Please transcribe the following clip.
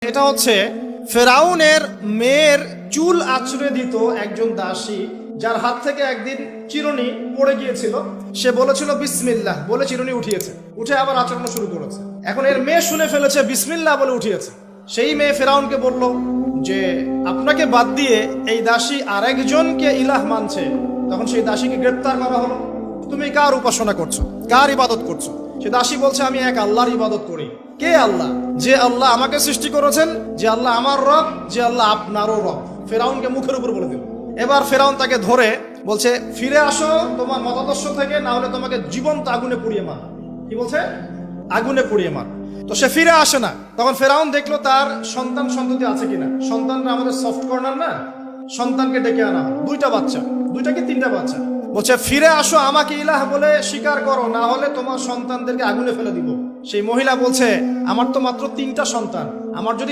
এটা হচ্ছে ফেরাউনের মেয়ের চুল আঁচড়ে দিত একজন দাসী, যার হাত থেকে একদিন চিরুনি পড়ে গিয়েছিল। সে বলেছিল বিসমিল্লাহ বলে চিরুনি উঠিয়েছে, উঠে আবার আচড়ানো শুরু করেছে। এখন এর মেয়ে শুনে ফেলেছে বিসমিল্লাহ বলে উঠিয়েছে। সেই মেয়ে ফেরাউনকে বলল যে আপনাকে বাদ দিয়ে এই দাসী আরেকজনকে ইলাহ মানছে। তখন সেই দাসীকে গ্রেপ্তার করা হলো। তুমি কার উপাসনা করছো, কার ইবাদত করছো? সে দাসী বলছে আমি এক আল্লাহর ইবাদত করি। কে আল্লাহ? যে আল্লাহ আমাকে সৃষ্টি করেছেন, যে আল্লাহ আমার রব, যে আল্লাহ আপনারও রব। ফেরাউনকে মুখের উপর বলে দিল। এবার ফেরাউন তাকে ধরে বলছে ফিরে আসো তোমার মতাদর্শ থেকে, না হলে তোমাকে জীবন্ত আগুনে পুড়িয়ে মার। কি বলছে? আগুনে পুড়িয়ে মার। তো সে ফিরে আসে না। তখন ফেরাউন দেখলো তার সন্তান সন্ততি আছে কিনা। সন্তানরা আমাদের সফট কর্নার না, সন্তানকে ডেকে আনা হয়। দুইটা বাচ্চা, দুইটা কি তিনটা বাচ্চা। বলছে ফিরে আসো, আমাকে ইলাহ বলে স্বীকার করো, না হলে তোমার সন্তানদেরকে আগুনে ফেলে দিব। সেই মহিলা বলছে আমার তো মাত্র 3টা সন্তান, আমার যদি